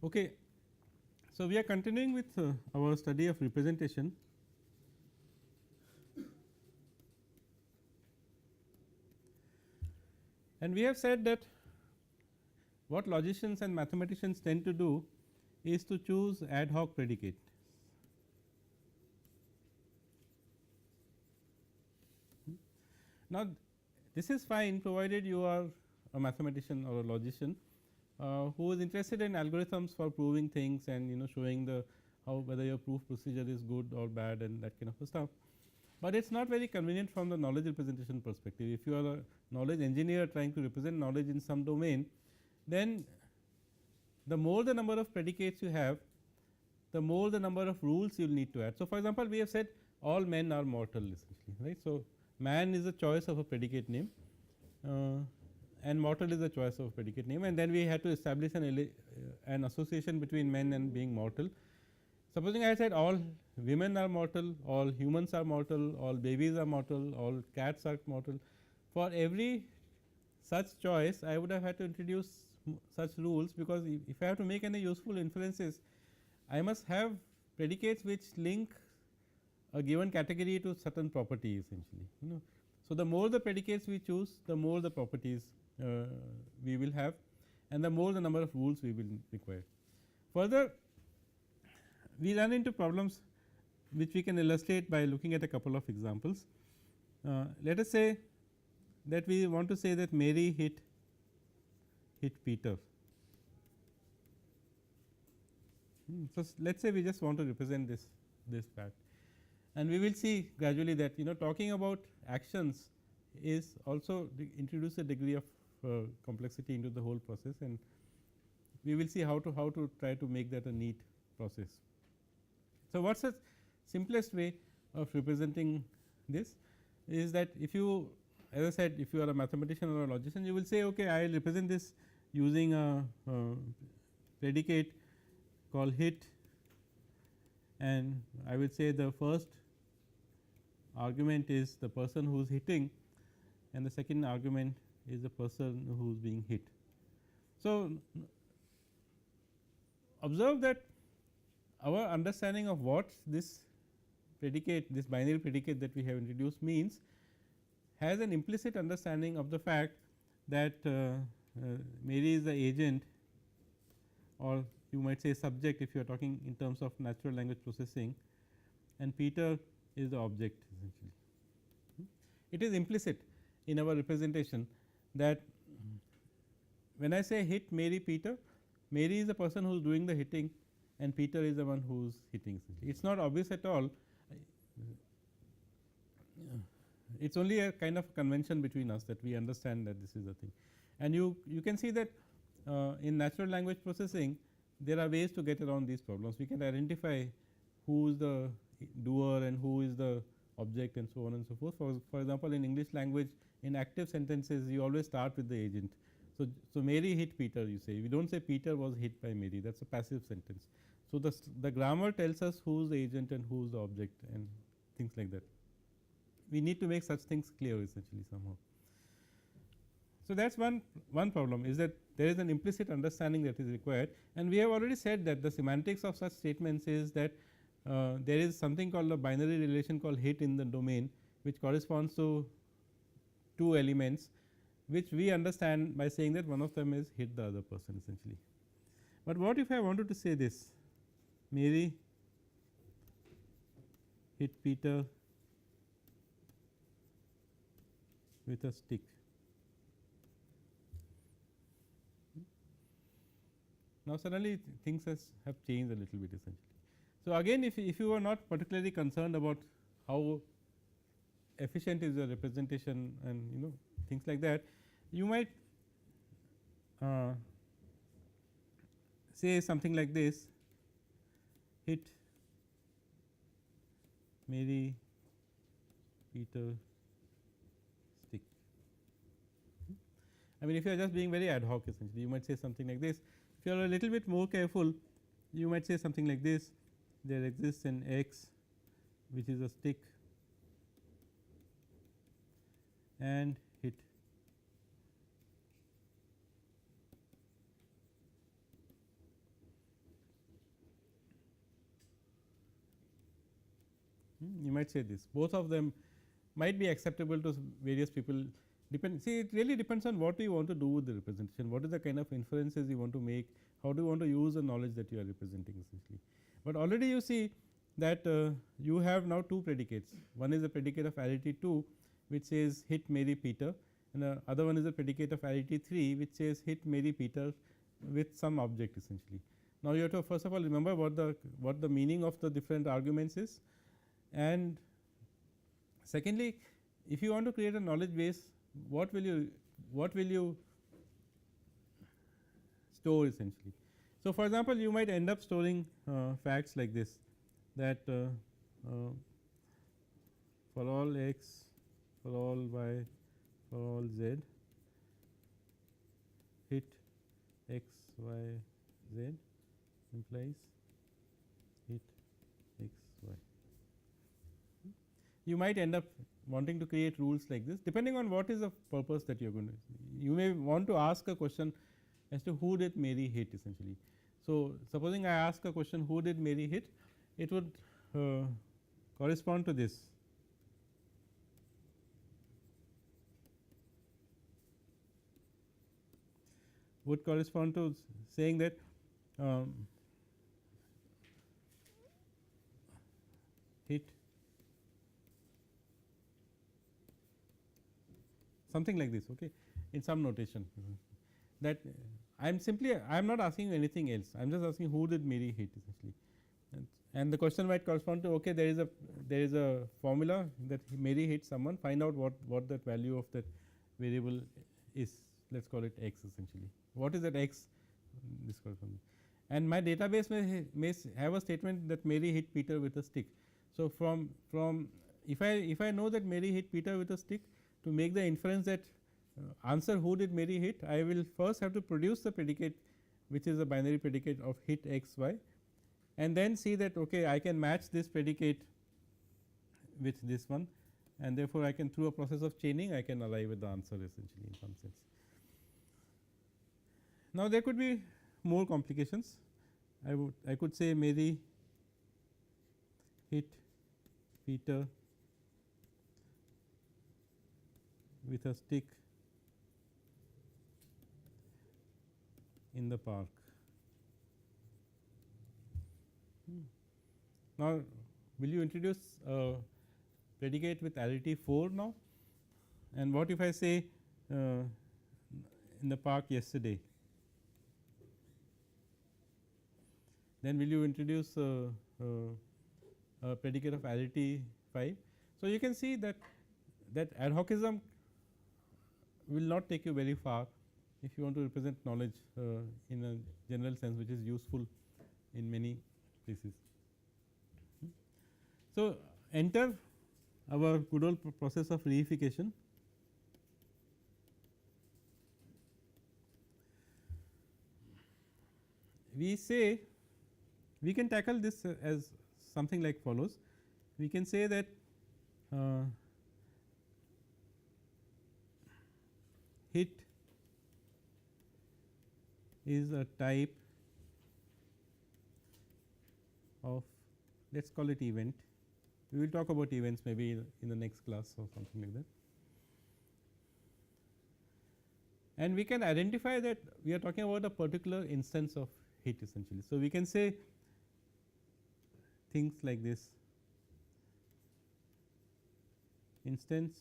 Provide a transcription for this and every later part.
Okay. So, we are continuing with our study of representation. And we have said that what logicians and mathematicians tend to do is to choose ad hoc predicate. Now, this is fine provided you are a mathematician or a logician who is interested in algorithms for proving things and showing the how whether your proof procedure is good or bad and that kind of stuff. But it is not very convenient from the knowledge representation perspective. If you are a knowledge engineer trying to represent knowledge in some domain, then the more the number of predicates you have, the more the number of rules you will need to add. So, for example, we have said all men are mortal essentially, right. So, man is a choice of a predicate name and mortal is a choice of a predicate name, and then we had to establish an association between men and being mortal. Supposing I said all women are mortal, all humans are mortal, all babies are mortal, all cats are mortal. For every such choice, I would have had to introduce such rules, because if I have to make any useful inferences, I must have predicates which link a given category to certain property essentially. So, the more the predicates we choose, the more the properties we will have, and the more the number of rules we will require. Further, we run into problems which we can illustrate by looking at a couple of examples. Let us say that we want to say that Mary hit Peter. So, let us say we just want to represent this fact, and we will see gradually that talking about actions is also introduce a degree of complexity into the whole process, and we will see how to try to make that a neat process. So, what is the simplest way of representing this is that if you, as I said, if you are a mathematician or a logician, you will say okay, I will represent this using a predicate called hit, and I will say the first argument is the person who is hitting and the second argument is the person who is being hit. So, observe that our understanding of what this predicate, this binary predicate that we have introduced means, has an implicit understanding of the fact that Mary is the agent, or you might say subject if you are talking in terms of natural language processing, and Peter is the object essentially. It is implicit in our representation that when I say hit Mary Peter, Mary is the person who is doing the hitting and Peter is the one who is hitting. It is not obvious at all, it is only a kind of convention between us that we understand that this is the thing. And you can see that in natural language processing there are ways to get around these problems. We can identify who is the doer and who is the object and so on and so forth. For example, in English language in active sentences you always start with the agent. So, Mary hit Peter, you say, we do not say Peter was hit by Mary, that is a passive sentence. So, the grammar tells us who is the agent and who is the object and things like that. We need to make such things clear essentially somehow. So, that is one problem, is that there is an implicit understanding that is required, and we have already said that the semantics of such statements is that there is something called a binary relation called hit in the domain, which corresponds to two elements, which we understand by saying that one of them is hit the other person essentially. But what if I wanted to say this, Mary hit Peter with a stick. Now, suddenly things have changed a little bit essentially. So, again if you are not particularly concerned about how efficient is the representation and things like that, you might say something like this, hit Mary Peter stick. I mean, if you are just being very ad hoc essentially, you might say something like this. If you are a little bit more careful, you might say something like this, there exists an X which is a stick and hit You might say this, both of them might be acceptable to various people. See, it really depends on what you want to do with the representation, what is the kind of inferences you want to make, how do you want to use the knowledge that you are representing essentially. But already you see that you have now two predicates, one is a predicate of arity 2 which says hit Mary Peter, and the other one is a predicate of arity 3 which says hit Mary Peter with some object essentially. Now, you have to first of all remember what the meaning of the different arguments is, and secondly, if you want to create a knowledge base, what will you store essentially. So, for example, you might end up storing facts like this, that for all x, for all y, for all z, hit x, y, z implies hit x, y. You might end up wanting to create rules like this, depending on what is the purpose that you are going to. You may want to ask a question as to who did Mary hit essentially. So, supposing I ask a question who did Mary hit, it would correspond to this. Would correspond to saying that hit something like this, okay, in some notation, that I am not asking you anything else, I am just asking who did Mary hit essentially, and the question might correspond to, okay, there is a formula that Mary hit someone, find out what that value of that variable is, let us call it x essentially. What is that x? This corresponds, and my database may have a statement that Mary hit Peter with a stick. So, from if I know that Mary hit Peter with a stick, to make the inference that answer who did Mary hit, I will first have to produce the predicate which is a binary predicate of hit x, y, and then see that, okay, I can match this predicate with this one, and therefore, I can through a process of chaining I can arrive at the answer essentially in some sense. Now, there could be more complications. I could say Mary hit Peter with a stick in the park. Now, will you introduce a predicate with arity 4 now, and what if I say in the park yesterday? Then will you introduce a predicate of arity 5. So, you can see that ad hocism will not take you very far if you want to represent knowledge in a general sense, which is useful in many places. So, enter our good old process of reification. We say we can tackle this as something like follows. We can say that hit is a type of, let us call it event. We will talk about events maybe in the next class or something like that. And we can identify that we are talking about a particular instance of hit essentially. So, we can say things like this: instance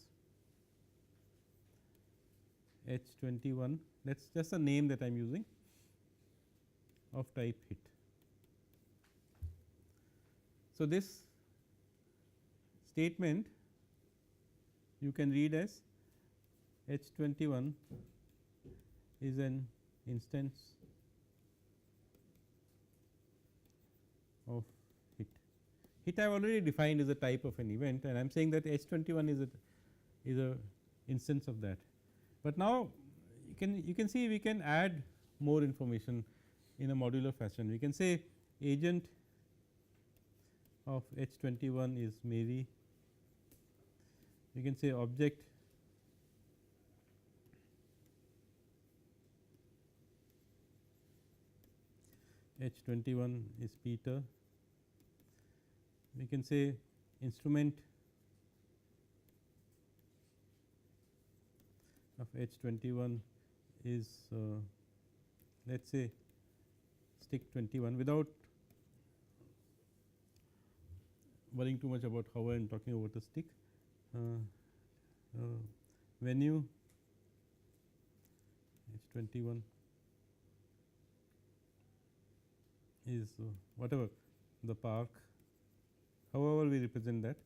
H21, that is just a name that I am using, of type hit. So, this statement you can read as H21 is an instance of hit. Hit I have already defined as a type of an event, and I am saying that H21 is a instance of that. But now you can see we can add more information in a modular fashion. We can say agent of H21 is Mary. We can say object H21 is Peter. We can say instrument of H21 is let us say stick 21 without worrying too much about how I am talking about the stick. Venue H21 is whatever the park, however we represent that.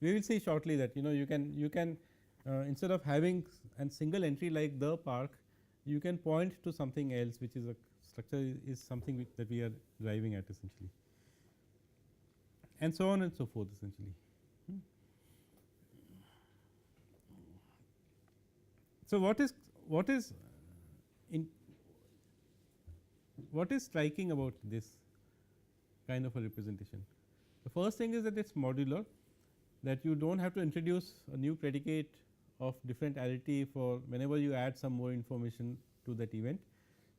We will see shortly that you can instead of having a single entry like the park, you can point to something else, which is a structure is something that we are driving at essentially, and so on and so forth essentially. So, what is striking about this kind of a representation? The first thing is that it is modular, that you do not have to introduce a new predicate of different arity for whenever you add some more information to that event.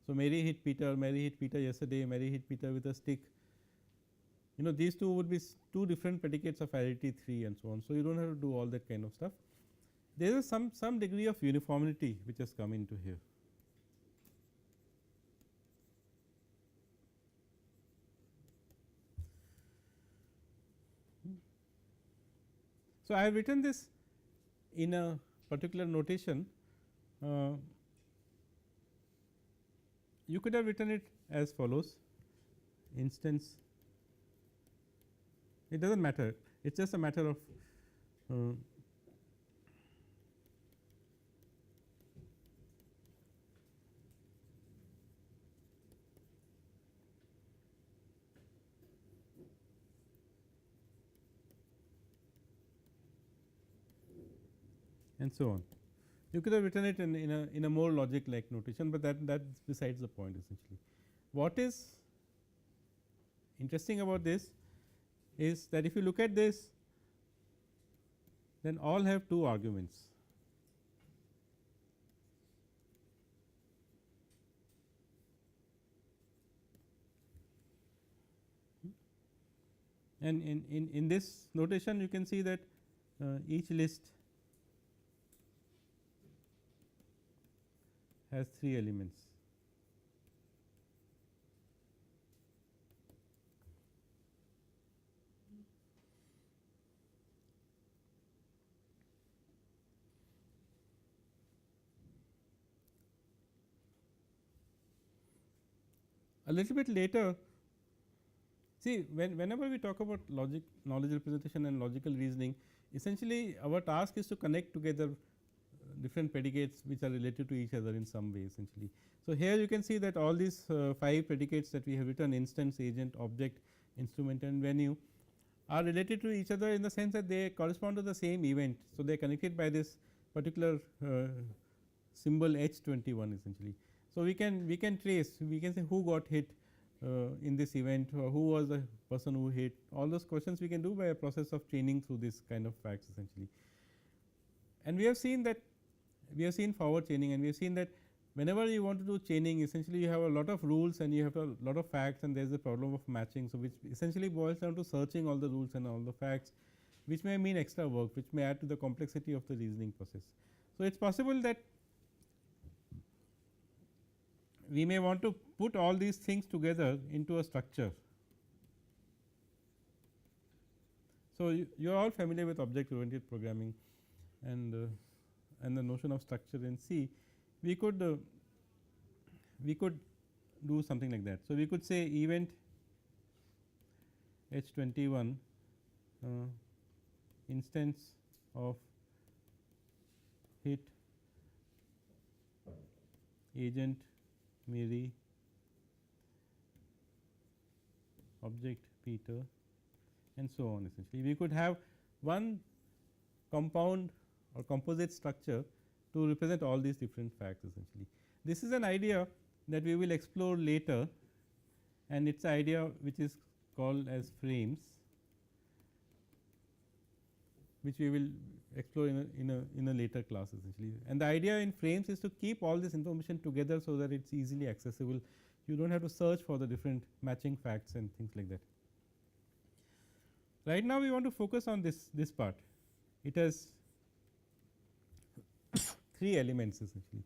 So, Mary hit Peter yesterday, Mary hit Peter with a stick. These two would be two different predicates of arity 3 and so on. So, you do not have to do all that kind of stuff. There is some degree of uniformity which has come into here. So, I have written this in a particular notation. You could have written it as follows: instance, it does not matter, it is just a matter of and so on. You could have written it in a more logic like notation, but that is besides the point essentially. What is interesting about this is that if you look at this, then all have two arguments. And in this notation you can see that each list has 3 elements. A little bit later, see whenever we talk about logic, knowledge representation and logical reasoning, essentially our task is to connect together different predicates which are related to each other in some way essentially. So, here you can see that all these 5 predicates that we have written, instance, agent, object, instrument and venue, are related to each other in the sense that they correspond to the same event. So, they are connected by this particular symbol H21 essentially. So, we can trace, we can say who got hit in this event, or who was the person who hit. All those questions we can do by a process of chaining through this kind of facts essentially. And we have seen that we have seen forward chaining, and we have seen that whenever you want to do chaining, essentially you have a lot of rules and you have a lot of facts, and there is a problem of matching. So, which essentially boils down to searching all the rules and all the facts, which may mean extra work, which may add to the complexity of the reasoning process. So, it is possible that we may want to put all these things together into a structure. So, you are all familiar with object oriented programming and the notion of structure in C. We could do something like that. So, we could say event H21 instance of hit agent Mary object Peter and so on essentially. We could have one compound or composite structure to represent all these different facts essentially. This is an idea that we will explore later, and it is an idea which is called as frames, which we will explore in a later class essentially. And the idea in frames is to keep all this information together so that it is easily accessible. You do not have to search for the different matching facts and things like that. Right now, we want to focus on this part. It has 3 elements essentially,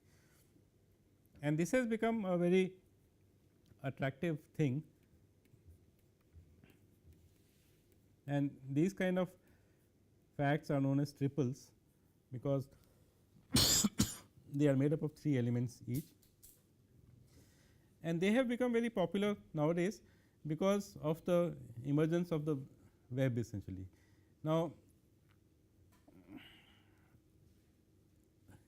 and this has become a very attractive thing, and these kind of facts are known as triples, because they are made up of 3 elements each, and they have become very popular nowadays because of the emergence of the web essentially. Now,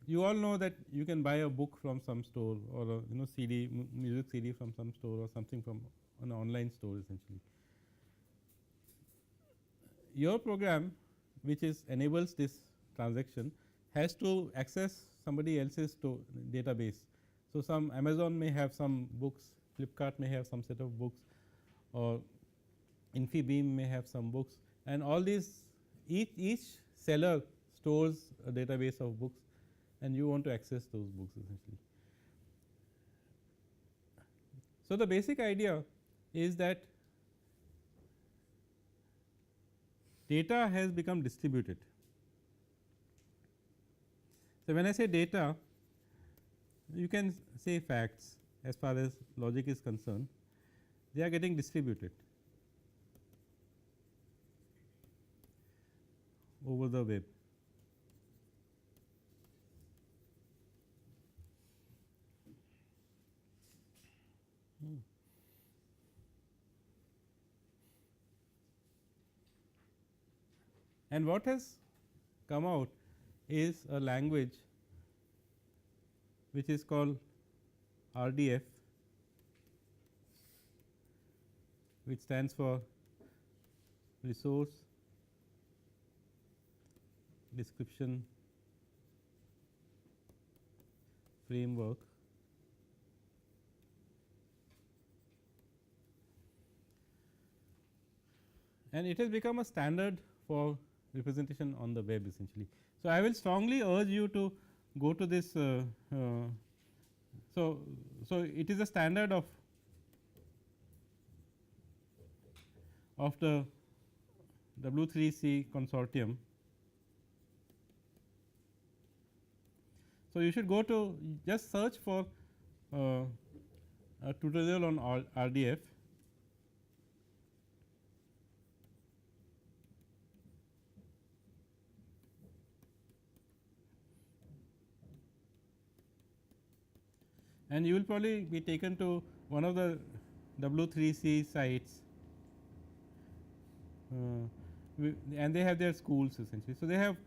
you all know that you can buy a book from some store, or a CD, music CD from some store, or something from an online store essentially. Your program, which is enables this transaction, has to access somebody else's database. So, some Amazon may have some books, Flipkart may have some set of books, or Infibeam may have some books, and all these each seller stores a database of books, and you want to access those books essentially. So, the basic idea is that data has become distributed. So, when I say data, you can say facts as far as logic is concerned, they are getting distributed over the web. And what has come out is a language which is called RDF, which stands for Resource Description Framework. And it has become a standard for representation on the web essentially. So, I will strongly urge you to go to this. So it is a standard of the W3C consortium. So, you should go to just search for a tutorial on RDF. And you will probably be taken to one of the W3C sites, and they have their schools essentially. So, they have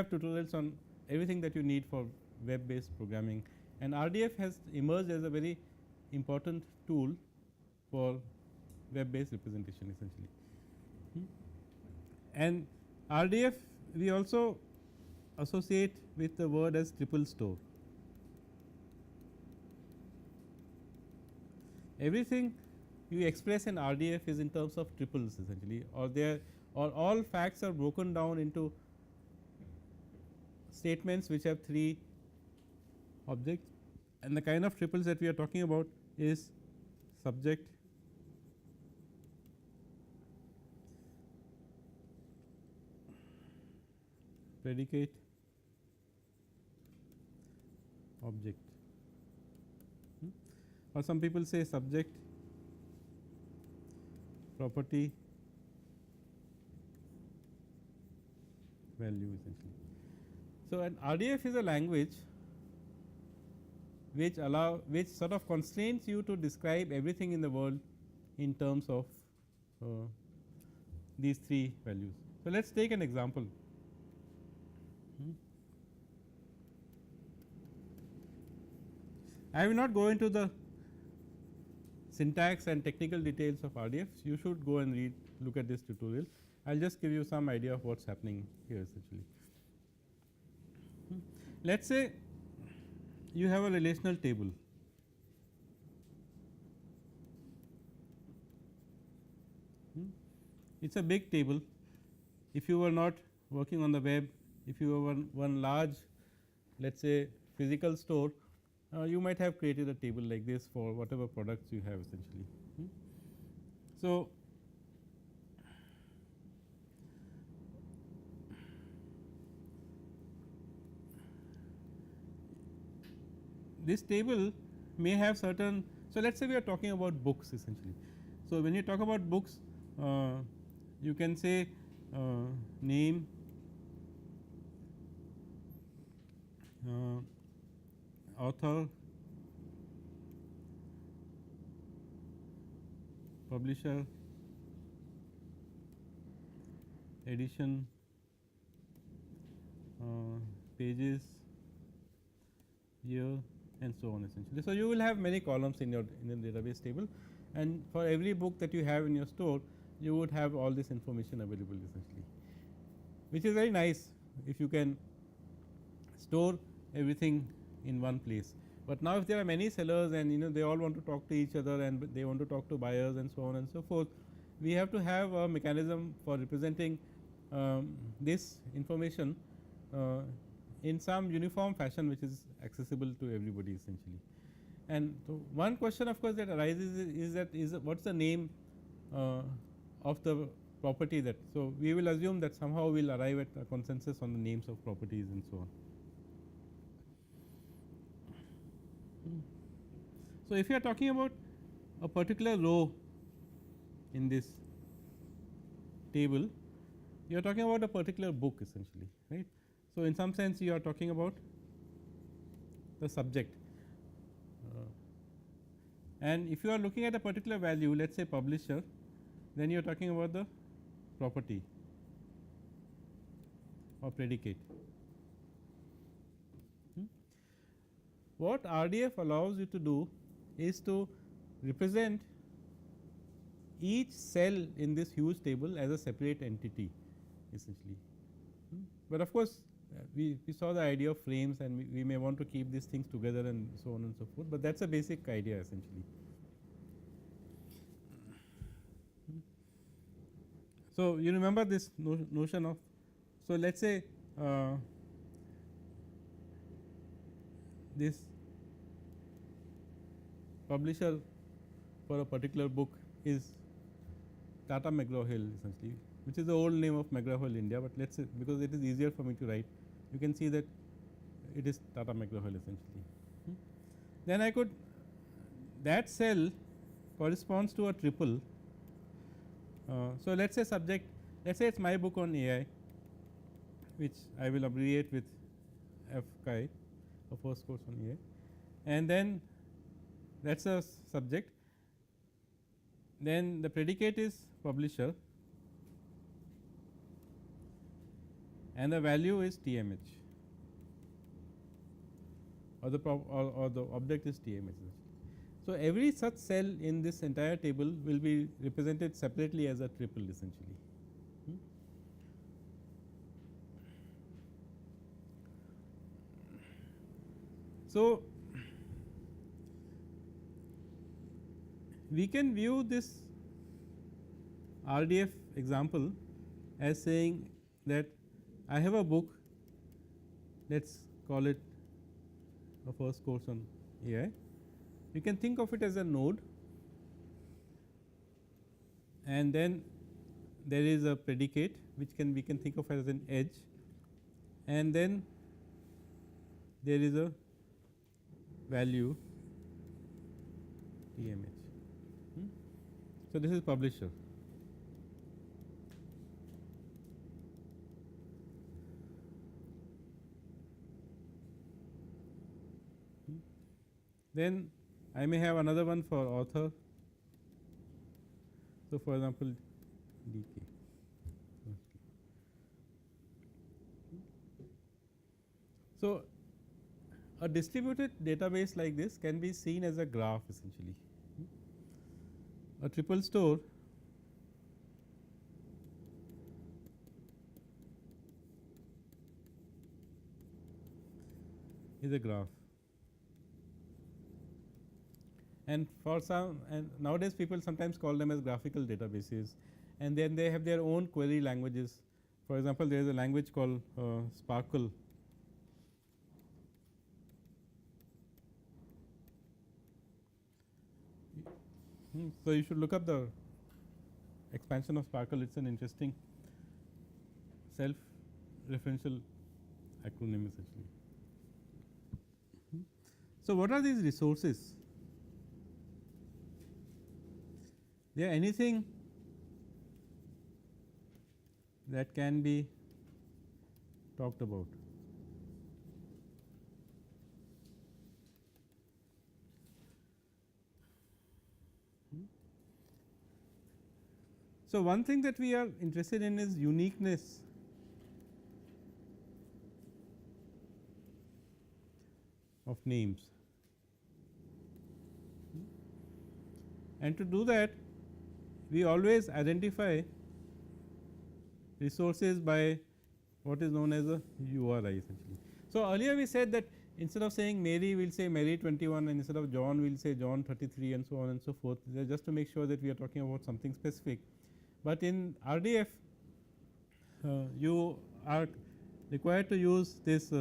tutorials on everything that you need for web based programming, and RDF has emerged as a very important tool for web based representation essentially. And RDF we also associate with the word as triple store. Everything you express in RDF is in terms of triples essentially, or all facts are broken down into statements which have 3 objects, and the kind of triples that we are talking about is subject, predicate, object. Or some people say subject, property, value essentially. So, an RDF is a language which sort of constrains you to describe everything in the world in terms of these 3 values. So, let us take an example. I will not go into the syntax and technical details of RDF. You should go and look at this tutorial. I will just give you some idea of what is happening here essentially. Let us say you have a relational table. It is a big table. If you were not working on the web, if you were one large, let us say physical store, you might have created a table like this for whatever products you have essentially. So, this table may have certain. So, let us say we are talking about books essentially. So, when you talk about books, you can say name, author, publisher, edition, pages, year, and so on essentially. So, you will have many columns in your database table, and for every book that you have in your store, you would have all this information available essentially, which is very nice if you can store everything in one place. But now, if there are many sellers and they all want to talk to each other and they want to talk to buyers and so on and so forth, we have to have a mechanism for representing this information in some uniform fashion, which is accessible to everybody essentially. And so, one question of course that arises is that what is the name of the property that. So, we will assume that somehow we will arrive at a consensus on the names of properties and so on. So, if you are talking about a particular row in this table, you are talking about a particular book essentially, right. So, in some sense you are talking about the subject, and if you are looking at a particular value, let us say publisher, then you are talking about the property or predicate. What RDF allows you to do is to represent each cell in this huge table as a separate entity essentially. But of course, we saw the idea of frames, and we may want to keep these things together and so on and so forth, but that is a basic idea essentially. So, you remember this notion of. So, let us say this publisher for a particular book is Tata McGraw-Hill essentially, which is the old name of McGraw-Hill India, but let us say because it is easier for me to write, you can see that it is Tata McGraw-Hill essentially. Then I could, that cell corresponds to a triple. So, let us say subject, let us say it is my book on AI, which I will abbreviate with FCHI, a first course on AI, and then that is a subject. Then the predicate is publisher and the value is TMH, or the object is TMH. So, every such cell in this entire table will be represented separately as a triple essentially. So, we can view this RDF example as saying that I have a book, let us call it a first course on AI. You can think of it as a node, and then there is a predicate which we can think of as an edge, and then there is a value TMH. So, this is publisher. Then I may have another one for author. So, for example, DK. So, a distributed database like this can be seen as a graph essentially. A triple store is a graph, and for some, and nowadays people sometimes call them as graphical databases, and then they have their own query languages. For example, there is a language called Sparkle. So, you should look up the expansion of Sparkle. It is an interesting self referential acronym essentially. So, what are these resources? They are anything that can be talked about. So, one thing that we are interested in is uniqueness of names, and to do that we always identify resources by what is known as a URI essentially. So, earlier we said that instead of saying Mary, we will say Mary 21, and instead of John, we will say John 33, and so on and so forth, just to make sure that we are talking about something specific. But in RDF, you are required to use this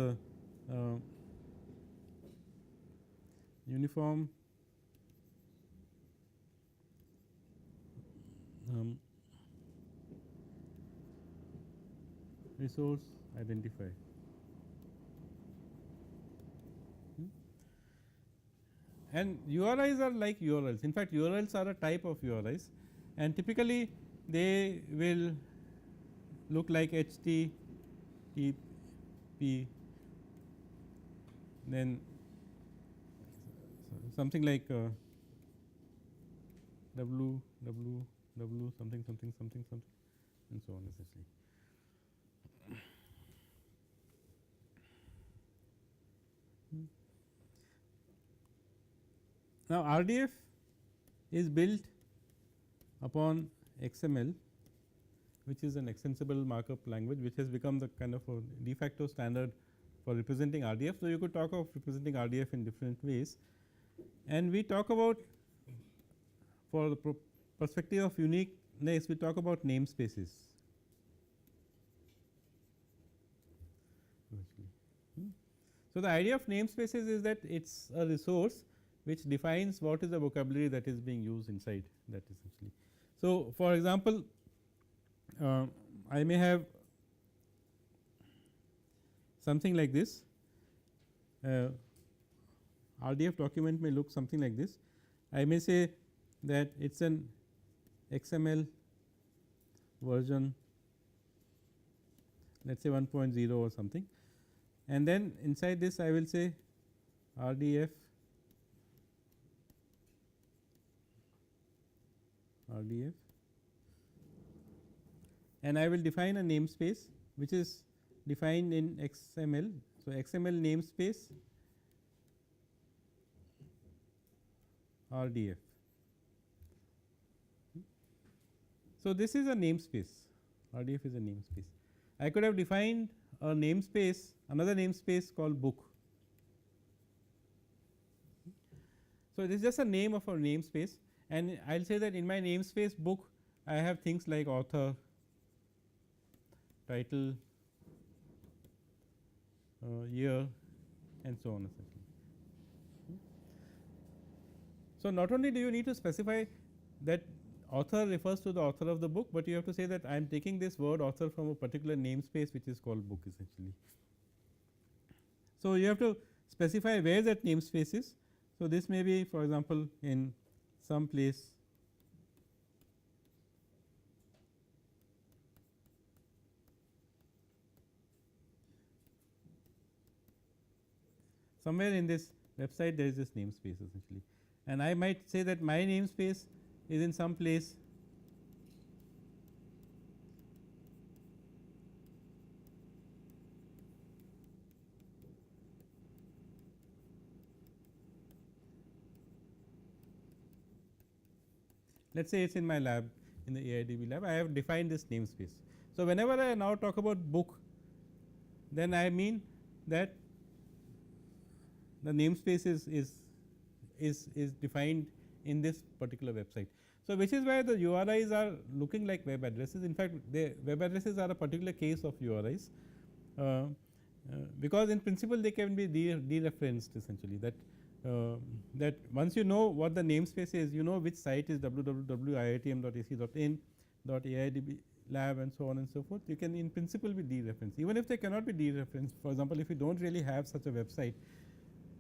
uniform resource identifier. And URIs are like URLs. In fact, URLs are a type of URIs, and typically they will look like HTTP, then something like www something something something something, and so on essentially. Now, RDF is built upon XML, which is an extensible markup language, which has become the kind of a de facto standard for representing RDF. So, you could talk of representing RDF in different ways, and we talk about, for the perspective of uniqueness, we talk about namespaces. So, the idea of namespaces is that it is a resource which defines what is the vocabulary that is being used inside that essentially. So, for example, I may have something like this. RDF document may look something like this. I may say that it is an XML version, let us say 1.0 or something, and then inside this I will say RDF and I will define a namespace which is defined in XML. So, XML namespace RDF. So, this is a namespace, RDF is a namespace. I could have defined a namespace, another namespace called book. So, this is just a name of a namespace, and I will say that in my namespace book I have things like author, title, year, and so on essentially. So, not only do you need to specify that author refers to the author of the book, but you have to say that I am taking this word author from a particular namespace which is called book essentially. So, you have to specify where that namespace is. So, this may be, for example, in some place somewhere in this website there is this namespace essentially, and I might say that my namespace is in some place let us say it is in my lab, in the AIDB lab I have defined this namespace. So, whenever I now talk about book, then I mean that the namespace is defined in this particular website. So, which is why the URIs are looking like web addresses. In fact, the web addresses are a particular case of URIs, because in principle they can be dereferenced essentially, that once you know what the namespace is, you know which site is www.iitm.ac.in, .aidb lab, and so on and so forth. You can in principle be dereferenced, even if they cannot be dereferenced. For example, if you do not really have such a website,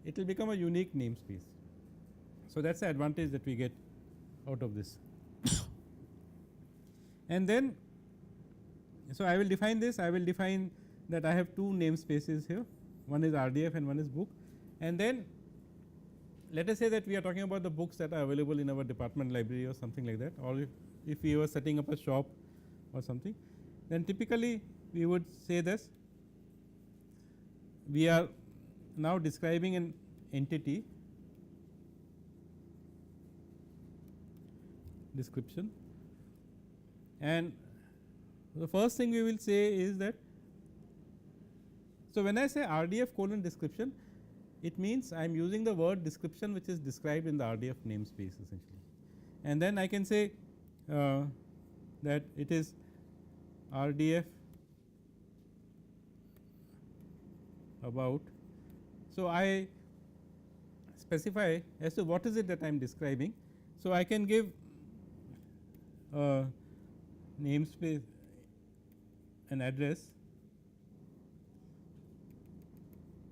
it will become a unique namespace. So, that is the advantage that we get out of this. And then, so I will define this, I will define that I have two namespaces here, one is RDF and one is book. And then let us say that we are talking about the books that are available in our department library or something like that, or if we were setting up a shop or something, then typically we would say this, we are now describing an entity description, and the first thing we will say is that, so when I say RDF colon description, it means I am using the word description which is described in the RDF namespace essentially, and then I can say that it is RDF about. So, I specify as to what is it that I am describing. So, I can give namespace an address,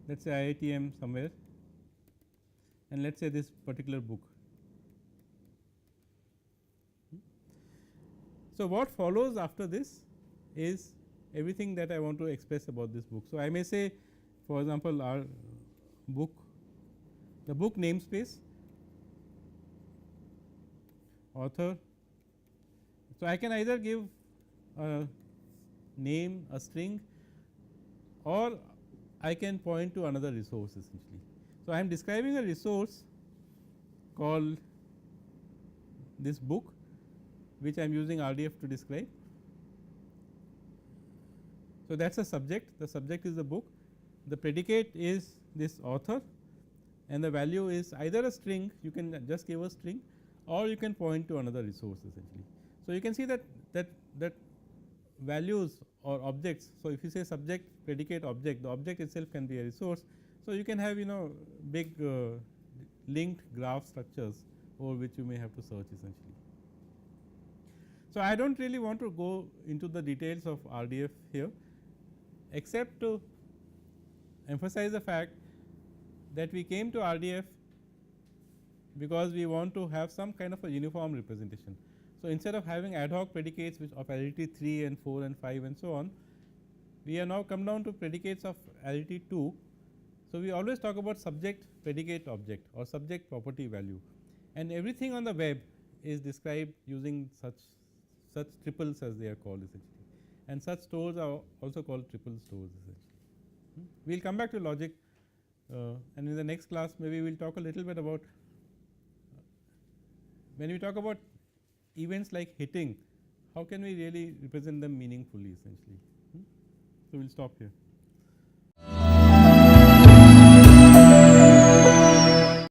let us say IITM somewhere, and let us say this particular book. So, what follows after this is everything that I want to express about this book. So, I may say for example, our book, the book namespace, author. So, I can either give a name, a string, or I can point to another resource essentially. So, I am describing a resource called this book, which I am using RDF to describe. So, that is a subject, the subject is the book, the predicate is this author, and the value is either a string, you can just give a string, or you can point to another resource essentially. So, you can see that values or objects. So, if you say subject, predicate, object, the object itself can be a resource. So, you can have big linked graph structures over which you may have to search essentially. So, I do not really want to go into the details of RDF here, except to emphasize the fact that we came to RDF because we want to have some kind of a uniform representation. So, instead of having ad hoc predicates which of arity 3 and 4 and 5 and so on, we have now come down to predicates of arity 2. So, we always talk about subject, predicate, object or subject, property, value, and everything on the web is described using such triples as they are called essentially, and such stores are also called triple stores essentially. We will come back to logic, and in the next class maybe we will talk a little bit about when we talk about events like hitting, how can we really represent them meaningfully essentially. So, we will stop here.